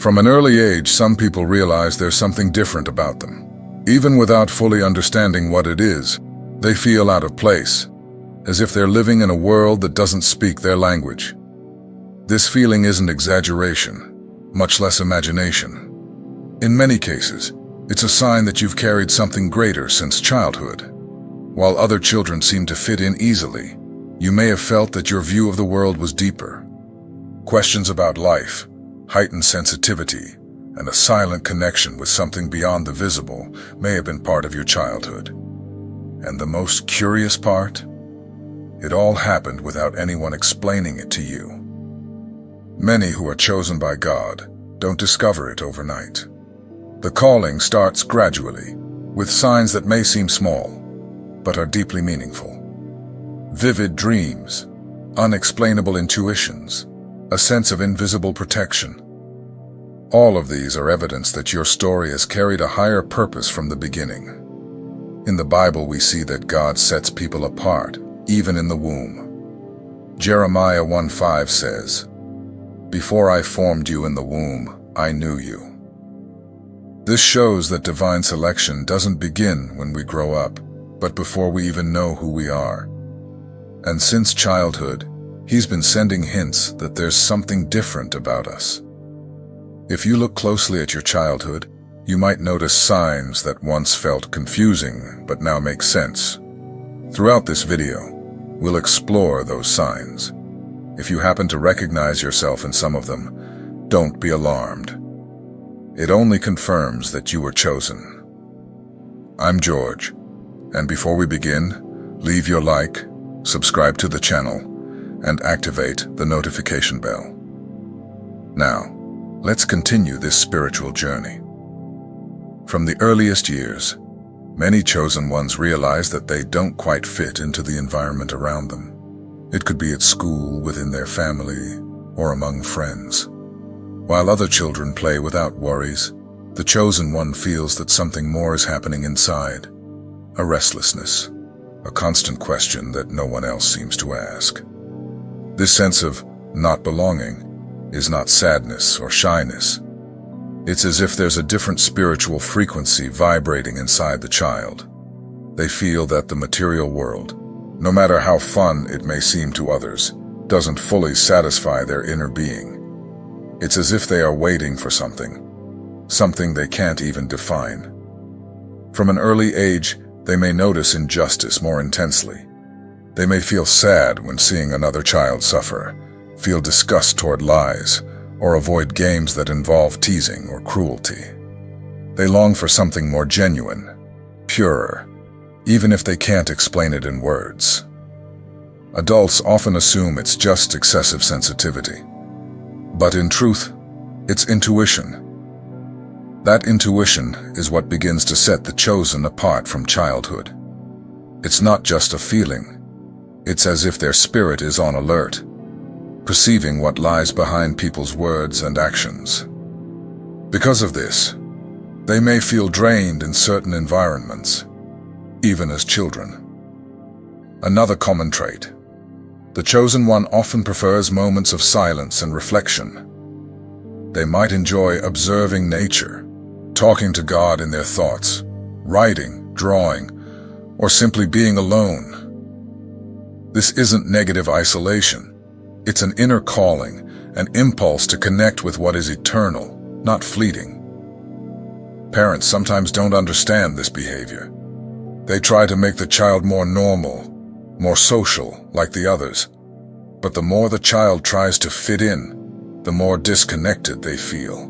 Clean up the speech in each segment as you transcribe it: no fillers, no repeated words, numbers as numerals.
From an early age, some people realize there's something different about them. Even without fully understanding what it is, they feel out of place, as if they're living in a world that doesn't speak their language. This feeling isn't exaggeration, much less imagination. In many cases, it's a sign that you've carried something greater since childhood. While other children seem to fit in easily, you may have felt that your view of the world was deeper. Questions about life, heightened sensitivity, and a silent connection with something beyond the visible may have been part of your childhood. And the most curious part? It all happened without anyone explaining it to you. Many who are chosen by God don't discover it overnight. The calling starts gradually, with signs that may seem small, but are deeply meaningful. Vivid dreams, unexplainable intuitions, a sense of invisible protection. All of these are evidence that your story has carried a higher purpose from the beginning. In the Bible, we see that God sets people apart, even in the womb. Jeremiah 1:5 says, "Before I formed you in the womb, I knew you." This shows that divine selection doesn't begin when we grow up, but before we even know who we are. And since childhood, He's been sending hints that there's something different about us. If you look closely at your childhood, you might notice signs that once felt confusing but now make sense. Throughout this video, we'll explore those signs. If you happen to recognize yourself in some of them, don't be alarmed. It only confirms that you were chosen. I'm George, and before we begin, leave your like, subscribe to the channel, and activate the notification bell. Now, let's continue this spiritual journey. From the earliest years, many chosen ones realize that they don't quite fit into the environment around them. It could be at school, within their family, or among friends. While other children play without worries, the chosen one feels that something more is happening inside. A restlessness, a constant question that no one else seems to ask. This sense of not belonging is not sadness or shyness. It's as if there's a different spiritual frequency vibrating inside the child. They feel that the material world, no matter how fun it may seem to others, doesn't fully satisfy their inner being. It's as if they are waiting for something they can't even define. From an early age, they may notice injustice more intensely. They may feel sad when seeing another child suffer, feel disgust toward lies, or avoid games that involve teasing or cruelty. They long for something more genuine, purer, even if they can't explain it in words. Adults often assume it's just excessive sensitivity. But in truth, it's intuition. That intuition is what begins to set the chosen apart from childhood. It's not just a feeling. It's as if their spirit is on alert, perceiving what lies behind people's words and actions. Because of this, they may feel drained in certain environments, even as children. Another common trait: the chosen one often prefers moments of silence and reflection. They might enjoy observing nature, talking to God in their thoughts, writing, drawing, or simply being alone. This isn't negative isolation. It's an inner calling, an impulse to connect with what is eternal, not fleeting. Parents sometimes don't understand this behavior. They try to make the child more normal, more social, like the others. But the more the child tries to fit in, the more disconnected they feel.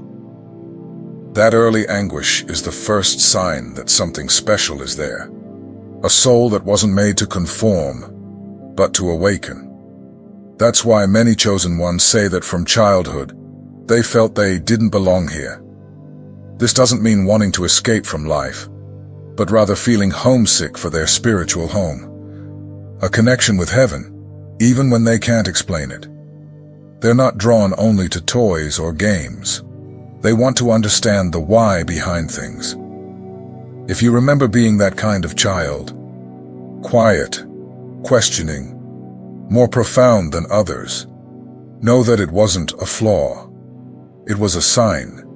That early anguish is the first sign that something special is there. A soul that wasn't made to conform, but to awaken. That's why many chosen ones say that from childhood, they felt they didn't belong here. This doesn't mean wanting to escape from life, but rather feeling homesick for their spiritual home. A connection with heaven, even when they can't explain it. They're not drawn only to toys or games. They want to understand the why behind things. If you remember being that kind of child, quiet, questioning, more profound than others, know that it wasn't a flaw. It was a sign.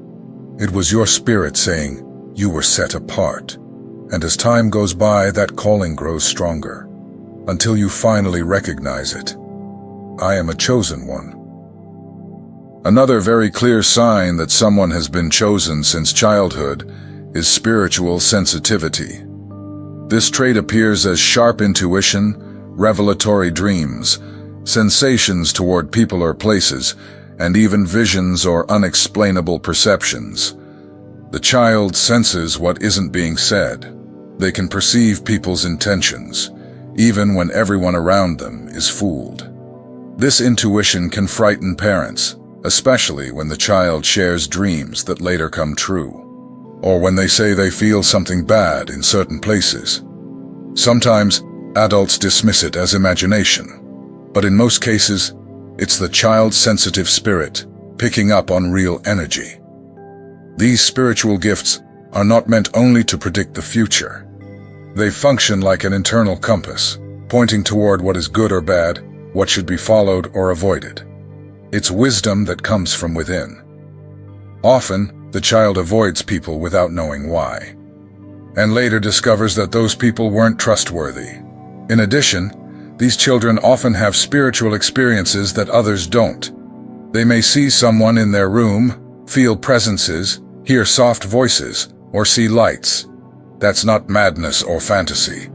It was your spirit saying you were set apart. And as time goes by, that calling grows stronger, until you finally recognize it. I am a chosen one. Another very clear sign that someone has been chosen since childhood is spiritual sensitivity. This trait appears as sharp intuition, revelatory dreams, sensations toward people or places, and even visions or unexplainable perceptions. The child senses what isn't being said. They can perceive people's intentions, even when everyone around them is fooled. This intuition can frighten parents, especially when the child shares dreams that later come true, or when they say they feel something bad in certain places. Sometimes, adults dismiss it as imagination, but in most cases, it's the child's sensitive spirit picking up on real energy. These spiritual gifts are not meant only to predict the future. They function like an internal compass, pointing toward what is good or bad, what should be followed or avoided. It's wisdom that comes from within. Often, the child avoids people without knowing why, and later discovers that those people weren't trustworthy. In addition, these children often have spiritual experiences that others don't. They may see someone in their room, feel presences, hear soft voices, or see lights. That's not madness or fantasy.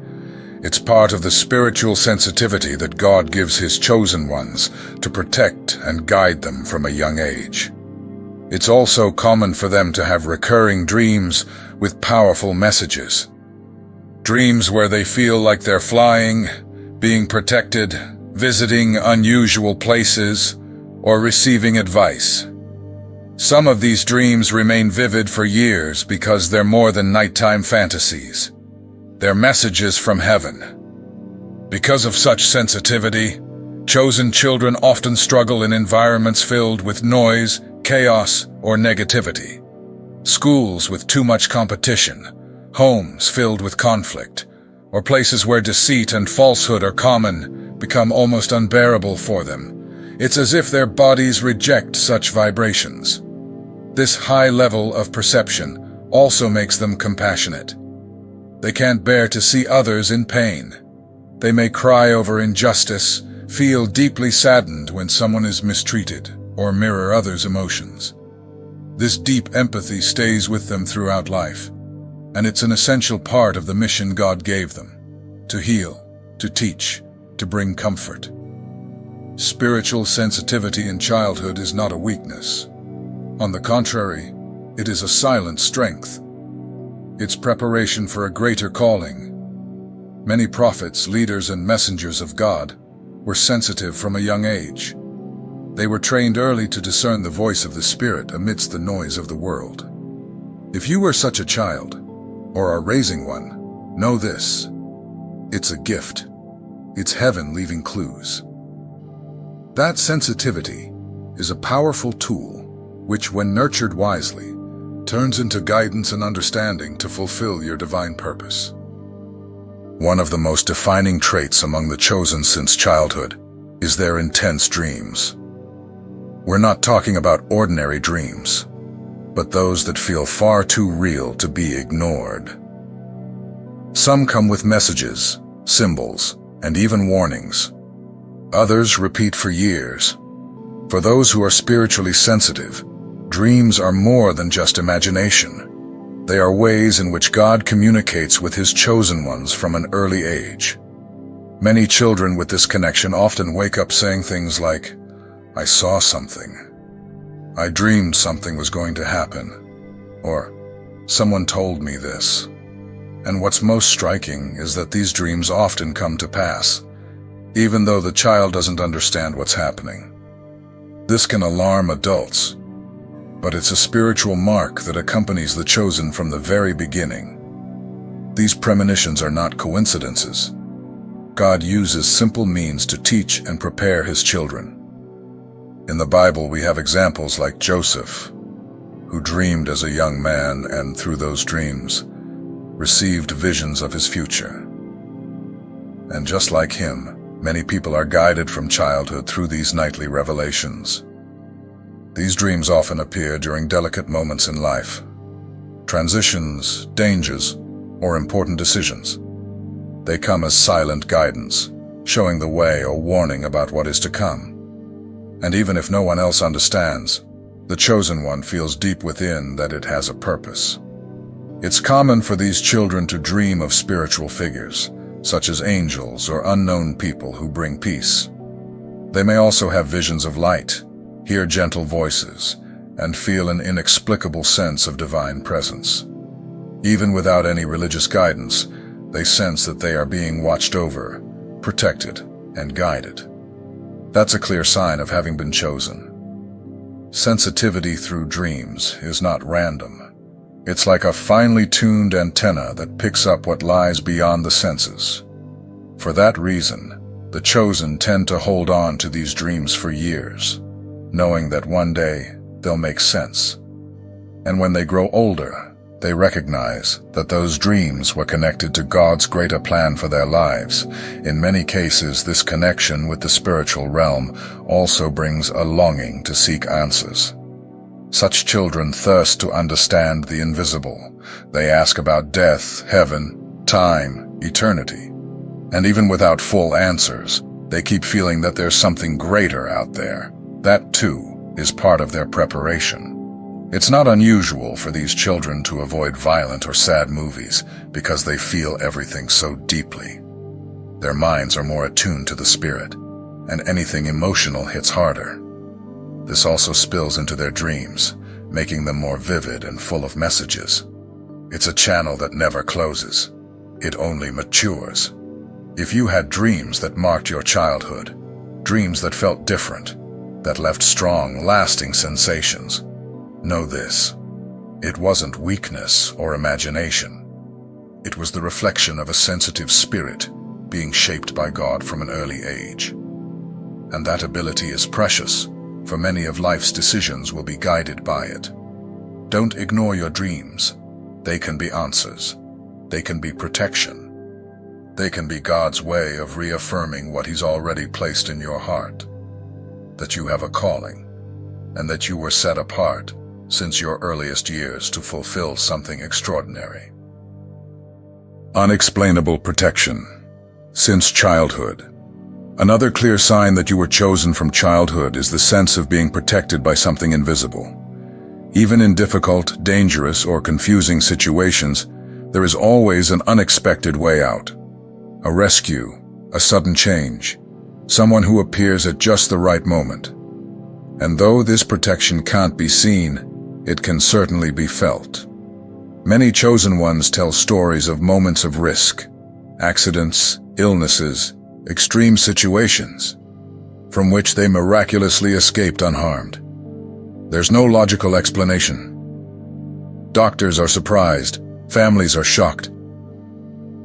It's part of the spiritual sensitivity that God gives His chosen ones to protect and guide them from a young age. It's also common for them to have recurring dreams with powerful messages. Dreams where they feel like they're flying, being protected, visiting unusual places, or receiving advice. Some of these dreams remain vivid for years because they're more than nighttime fantasies. They're messages from heaven. Because of such sensitivity, chosen children often struggle in environments filled with noise, chaos, or negativity. Schools with too much competition, homes filled with conflict, or places where deceit and falsehood are common become almost unbearable for them. It's as if their bodies reject such vibrations. This high level of perception also makes them compassionate. They can't bear to see others in pain. They may cry over injustice, feel deeply saddened when someone is mistreated, or mirror others' emotions. This deep empathy stays with them throughout life, and it's an essential part of the mission God gave them: to heal, to teach, to bring comfort. Spiritual sensitivity in childhood is not a weakness. On the contrary, it is a silent strength. It's preparation for a greater calling. Many prophets, leaders, and messengers of God were sensitive from a young age. They were trained early to discern the voice of the Spirit amidst the noise of the world. If you were such a child, or are raising one, know this: it's a gift. It's heaven leaving clues. That sensitivity is a powerful tool which, when nurtured wisely, turns into guidance and understanding to fulfill your divine purpose. One of the most defining traits among the chosen since childhood is their intense dreams. We're not talking about ordinary dreams, but those that feel far too real to be ignored. Some come with messages, symbols, and even warnings. Others repeat for years. For those who are spiritually sensitive, dreams are more than just imagination. They are ways in which God communicates with His chosen ones from an early age. Many children with this connection often wake up saying things like, "I saw something," "I dreamed something was going to happen," or "someone told me this." And what's most striking is that these dreams often come to pass, even though the child doesn't understand what's happening. This can alarm adults, but it's a spiritual mark that accompanies the chosen from the very beginning. These premonitions are not coincidences. God uses simple means to teach and prepare His children. In the Bible, we have examples like Joseph, who dreamed as a young man and, through those dreams, received visions of his future. And just like him, many people are guided from childhood through these nightly revelations. These dreams often appear during delicate moments in life, transitions, dangers, or important decisions. They come as silent guidance, showing the way or warning about what is to come. And even if no one else understands, the chosen one feels deep within that it has a purpose. It's common for these children to dream of spiritual figures, such as angels or unknown people who bring peace. They may also have visions of light, hear gentle voices, and feel an inexplicable sense of divine presence. Even without any religious guidance, they sense that they are being watched over, protected, and guided. That's a clear sign of having been chosen. Sensitivity through dreams is not random. It's like a finely tuned antenna that picks up what lies beyond the senses. For that reason, the chosen tend to hold on to these dreams for years, knowing that one day they'll make sense. And when they grow older, they recognize that those dreams were connected to God's greater plan for their lives. In many cases, this connection with the spiritual realm also brings a longing to seek answers. Such children thirst to understand the invisible. They ask about death, heaven, time, eternity. And even without full answers, they keep feeling that there's something greater out there. That, too, is part of their preparation. It's not unusual for these children to avoid violent or sad movies because they feel everything so deeply. Their minds are more attuned to the spirit, and anything emotional hits harder. This also spills into their dreams, making them more vivid and full of messages. It's a channel that never closes. It only matures. If you had dreams that marked your childhood, dreams that felt different, that left strong, lasting sensations, know this: it wasn't weakness or imagination. It was the reflection of a sensitive spirit being shaped by God from an early age. And that ability is precious, for many of life's decisions will be guided by it. Don't ignore your dreams. They can be answers. They can be protection. They can be God's way of reaffirming what He's already placed in your heart. That you have a calling, and that you were set apart since your earliest years to fulfill something extraordinary. Unexplainable protection. Since childhood. Another clear sign that you were chosen from childhood is the sense of being protected by something invisible. Even in difficult, dangerous, or confusing situations, there is always an unexpected way out. A rescue, a sudden change, someone who appears at just the right moment. And though this protection can't be seen, it can certainly be felt. Many chosen ones tell stories of moments of risk, accidents, illnesses, extreme situations, from which they miraculously escaped unharmed. There's no logical explanation. Doctors are surprised, families are shocked.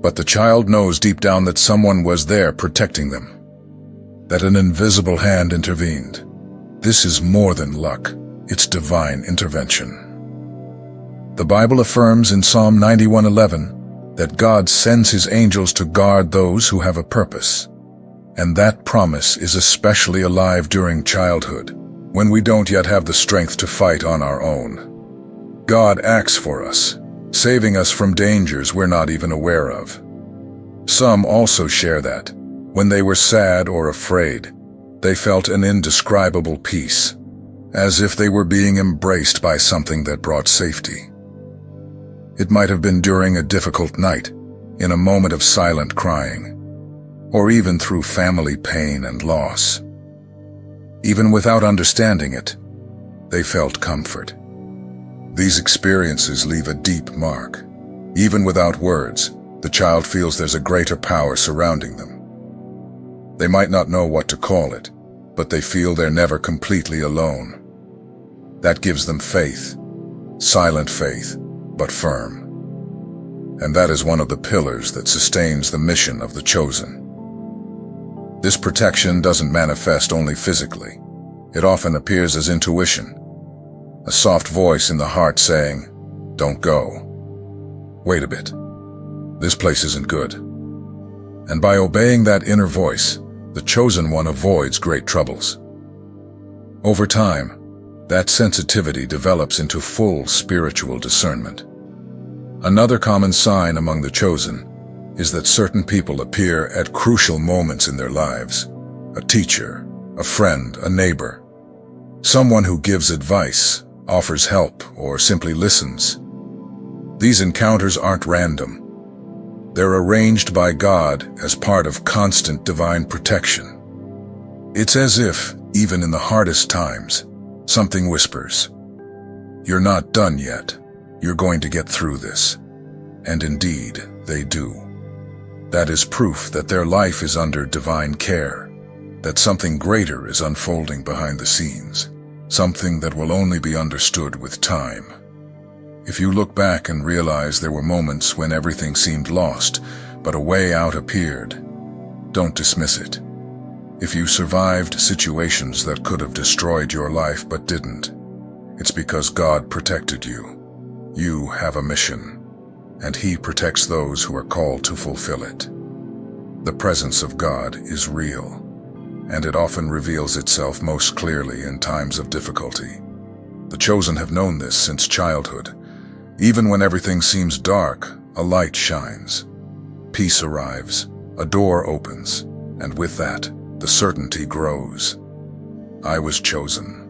But the child knows deep down that someone was there protecting them, that an invisible hand intervened. This is more than luck, it's divine intervention. The Bible affirms in Psalm 91:11 that God sends His angels to guard those who have a purpose. And that promise is especially alive during childhood, when we don't yet have the strength to fight on our own. God acts for us, saving us from dangers we're not even aware of. Some also share that, when they were sad or afraid, they felt an indescribable peace, as if they were being embraced by something that brought safety. It might have been during a difficult night, in a moment of silent crying, or even through family pain and loss. Even without understanding it, they felt comfort. These experiences leave a deep mark. Even without words, the child feels there's a greater power surrounding them. They might not know what to call it, but they feel they're never completely alone. That gives them faith, silent faith, but firm. And that is one of the pillars that sustains the mission of the chosen. This protection doesn't manifest only physically. It often appears as intuition, a soft voice in the heart saying, "Don't go. Wait a bit. This place isn't good." And by obeying that inner voice, the chosen one avoids great troubles. Over time, That sensitivity develops into full spiritual discernment. Another common sign among the chosen is that certain people appear at crucial moments in their lives. A teacher, a friend, a neighbor. Someone who gives advice, offers help, or simply listens. These encounters aren't random. They're arranged by God as part of constant divine protection. It's as if, even in the hardest times, something whispers, "You're not done yet. You're going to get through this." And indeed, they do. That is proof that their life is under divine care, that something greater is unfolding behind the scenes, something that will only be understood with time. If you look back and realize there were moments when everything seemed lost, but a way out appeared, don't dismiss it. If you survived situations that could have destroyed your life but didn't, it's because God protected you. You have a mission, and He protects those who are called to fulfill it. The presence of God is real, and it often reveals itself most clearly in times of difficulty. The chosen have known this since childhood. Even when everything seems dark, a light shines. Peace arrives, a door opens, and with that, the certainty grows. I was chosen.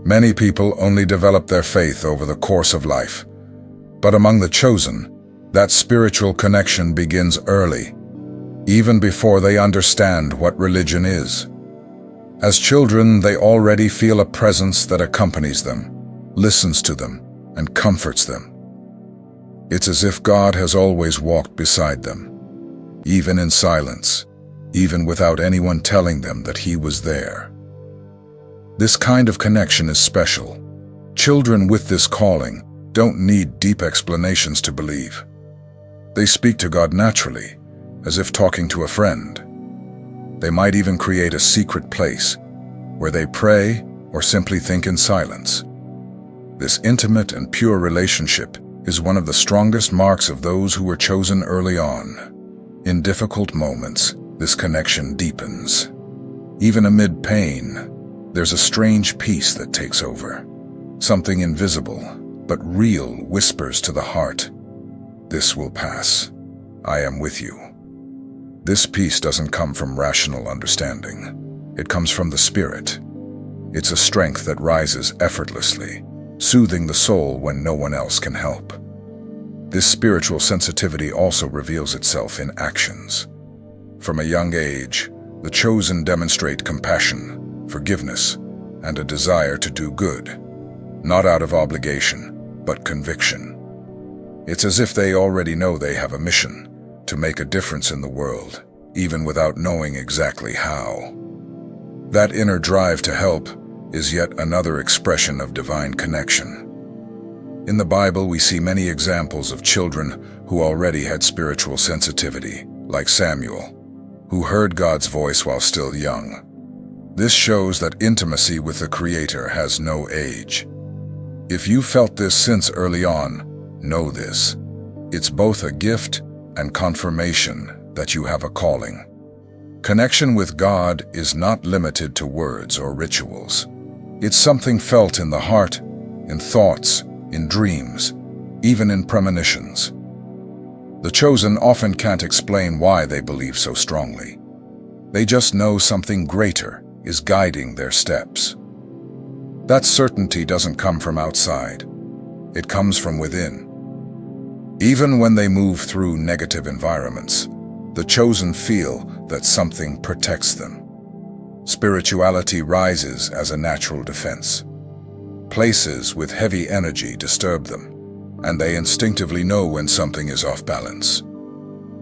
Many people only develop their faith over the course of life, but among the chosen, that spiritual connection begins early, even before they understand what religion is. As children, they already feel a presence that accompanies them, listens to them, and comforts them. It's as if God has always walked beside them, even in silence, even without anyone telling them that He was there. This kind of connection is special. Children with this calling don't need deep explanations to believe. They speak to God naturally, as if talking to a friend. They might even create a secret place where they pray or simply think in silence. This intimate and pure relationship is one of the strongest marks of those who were chosen early on. In difficult moments, this connection deepens. Even amid pain, there's a strange peace that takes over. Something invisible, but real, whispers to the heart, "This will pass. I am with you." This peace doesn't come from rational understanding. It comes from the Spirit. It's a strength that rises effortlessly, soothing the soul when no one else can help. This spiritual sensitivity also reveals itself in actions. From a young age, the chosen demonstrate compassion, forgiveness, and a desire to do good, not out of obligation, but conviction. It's as if they already know they have a mission to make a difference in the world, even without knowing exactly how. That inner drive to help is yet another expression of divine connection. In the Bible, we see many examples of children who already had spiritual sensitivity, like Samuel, who heard God's voice while still young. This shows that intimacy with the Creator has no age. If you felt this since early on, know this. It's both a gift and confirmation that you have a calling. Connection with God is not limited to words or rituals. It's something felt in the heart, in thoughts, in dreams, even in premonitions. The chosen often can't explain why they believe so strongly. They just know something greater is guiding their steps. That certainty doesn't come from outside. It comes from within. Even when they move through negative environments, the chosen feel that something protects them. Spirituality rises as a natural defense. Places with heavy energy disturb them, and they instinctively know when something is off balance.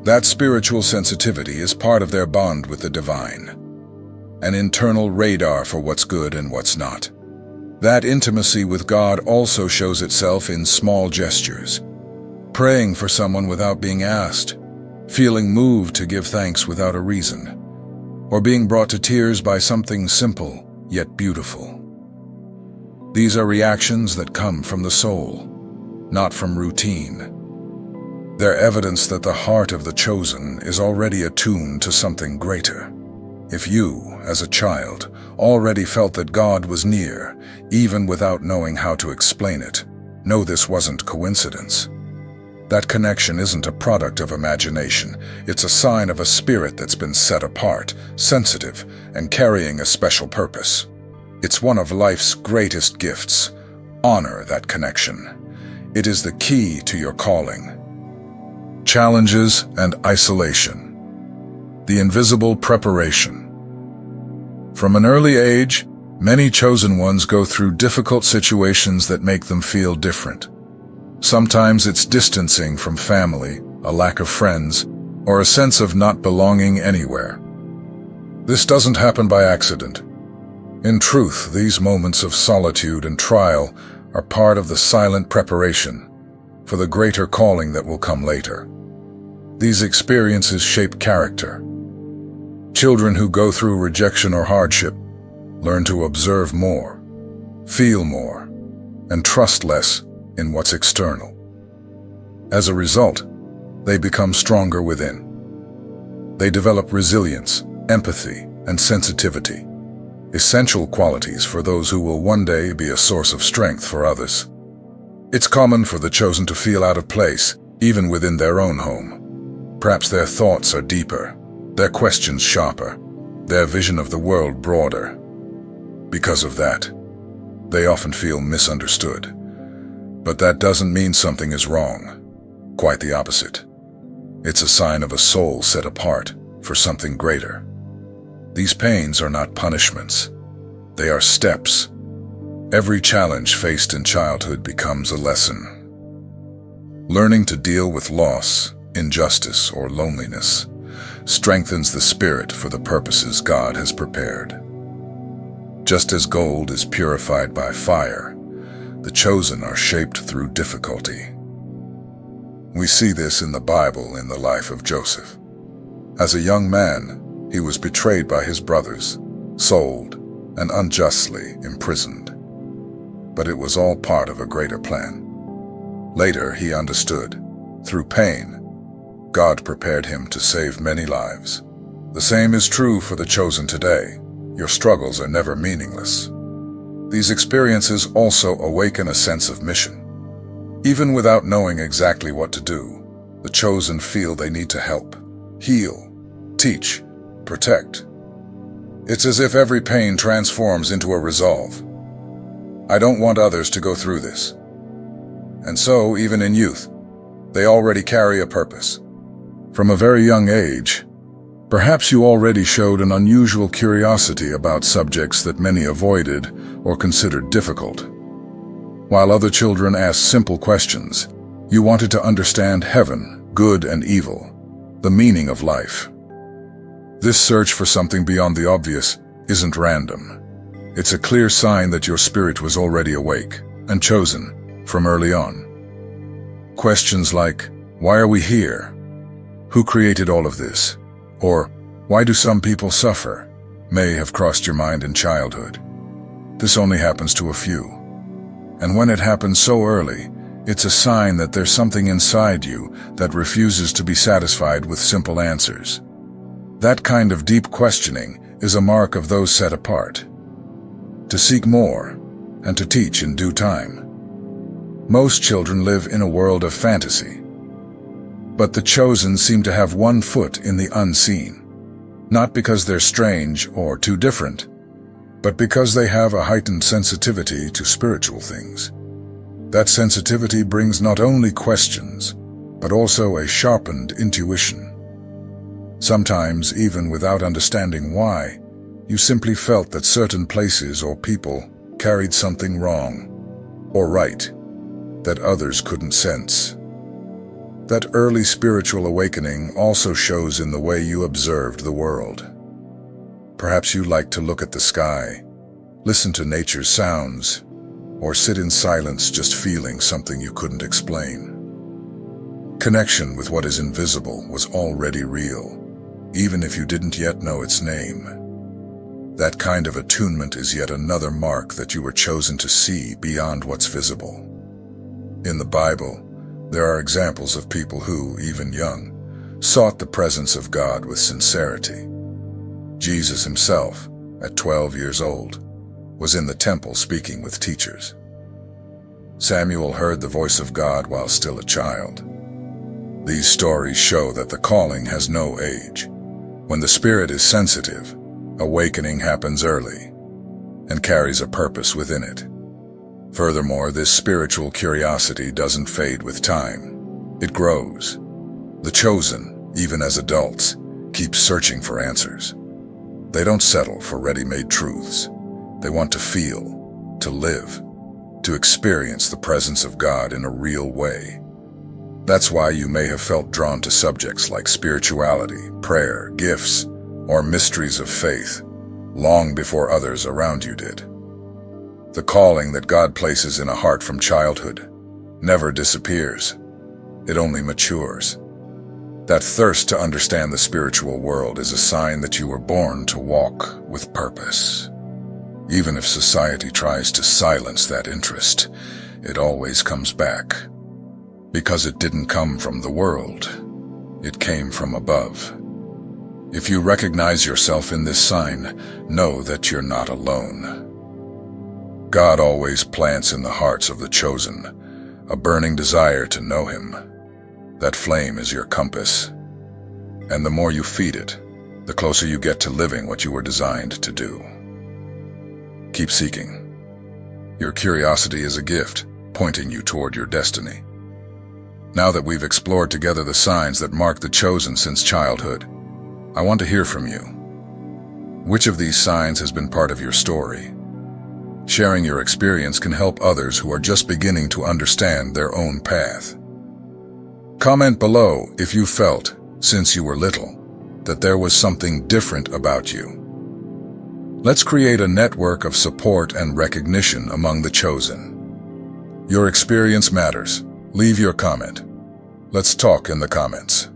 That spiritual sensitivity is part of their bond with the divine, an internal radar for what's good and what's not. That intimacy with God also shows itself in small gestures. Praying for someone without being asked, feeling moved to give thanks without a reason, or being brought to tears by something simple yet beautiful. These are reactions that come from the soul, not from routine. They're evidence that the heart of the chosen is already attuned to something greater. If you, as a child, already felt that God was near, even without knowing how to explain it, know this wasn't coincidence. That connection isn't a product of imagination. It's a sign of a spirit that's been set apart, sensitive, and carrying a special purpose. It's one of life's greatest gifts. Honor that connection. It is the key to your calling. Challenges and isolation. The invisible preparation. From an early age, many chosen ones go through difficult situations that make them feel different. Sometimes it's distancing from family, a lack of friends, or a sense of not belonging anywhere. This doesn't happen by accident. In truth, these moments of solitude and trial are part of the silent preparation for the greater calling that will come later. These experiences shape character. Children who go through rejection or hardship learn to observe more, feel more, and trust less in what's external. As a result, they become stronger within. They develop resilience, empathy, and sensitivity, essential qualities for those who will one day be a source of strength for others. It's common for the chosen to feel out of place, even within their own home. Perhaps their thoughts are deeper, their questions sharper, their vision of the world broader. Because of that, they often feel misunderstood. But that doesn't mean something is wrong. Quite the opposite. It's a sign of a soul set apart for something greater. These pains are not punishments. They are steps. Every challenge faced in childhood becomes a lesson. Learning to deal with loss, injustice, or loneliness strengthens the spirit for the purposes God has prepared. Just as gold is purified by fire, the chosen are shaped through difficulty. We see this in the Bible in the life of Joseph. As a young man, he was betrayed by his brothers, sold, and unjustly imprisoned. But it was all part of a greater plan. Later, he understood. Through pain, God prepared him to save many lives. The same is true for the chosen today. Your struggles are never meaningless. These experiences also awaken a sense of mission. Even without knowing exactly what to do, the chosen feel they need to help, heal, teach, protect. It's as if every pain transforms into a resolve. I don't want others to go through this. And so, even in youth, they already carry a purpose. From a very young age, perhaps you already showed an unusual curiosity about subjects that many avoided or considered difficult. While other children asked simple questions, you wanted to understand heaven, good and evil, the meaning of life. This search for something beyond the obvious isn't random. It's a clear sign that your spirit was already awake and chosen from early on. Questions like, why are we here? Who created all of this? Or, why do some people suffer? May have crossed your mind in childhood. This only happens to a few. And when it happens so early, it's a sign that there's something inside you that refuses to be satisfied with simple answers. That kind of deep questioning is a mark of those set apart. To seek more, and to teach in due time. Most children live in a world of fantasy. But the chosen seem to have one foot in the unseen. Not because they're strange or too different, but because they have a heightened sensitivity to spiritual things. That sensitivity brings not only questions, but also a sharpened intuition. Sometimes, even without understanding why, you simply felt that certain places or people carried something wrong or right that others couldn't sense. That early spiritual awakening also shows in the way you observed the world. Perhaps you liked to look at the sky, listen to nature's sounds, or sit in silence just feeling something you couldn't explain. Connection with what is invisible was already real, even if you didn't yet know its name. That kind of attunement is yet another mark that you were chosen to see beyond what's visible. In the Bible, there are examples of people who, even young, sought the presence of God with sincerity. Jesus himself, at 12 years old, was in the temple speaking with teachers. Samuel heard the voice of God while still a child. These stories show that the calling has no age. When the spirit is sensitive, awakening happens early and carries a purpose within it. Furthermore, this spiritual curiosity doesn't fade with time. It grows. The chosen, even as adults, keep searching for answers. They don't settle for ready-made truths. They want to feel, to live, to experience the presence of God in a real way. That's why you may have felt drawn to subjects like spirituality, prayer, gifts, or mysteries of faith, long before others around you did. The calling that God places in a heart from childhood never disappears. It only matures. That thirst to understand the spiritual world is a sign that you were born to walk with purpose. Even if society tries to silence that interest, it always comes back. Because it didn't come from the world, it came from above. If you recognize yourself in this sign, know that you're not alone. God always plants in the hearts of the chosen a burning desire to know Him. That flame is your compass. And the more you feed it, the closer you get to living what you were designed to do. Keep seeking. Your curiosity is a gift, pointing you toward your destiny. Now that we've explored together the signs that mark the chosen since childhood, I want to hear from you. Which of these signs has been part of your story? Sharing your experience can help others who are just beginning to understand their own path. Comment below if you felt, since you were little, that there was something different about you. Let's create a network of support and recognition among the chosen. Your experience matters. Leave your comment. Let's talk in the comments.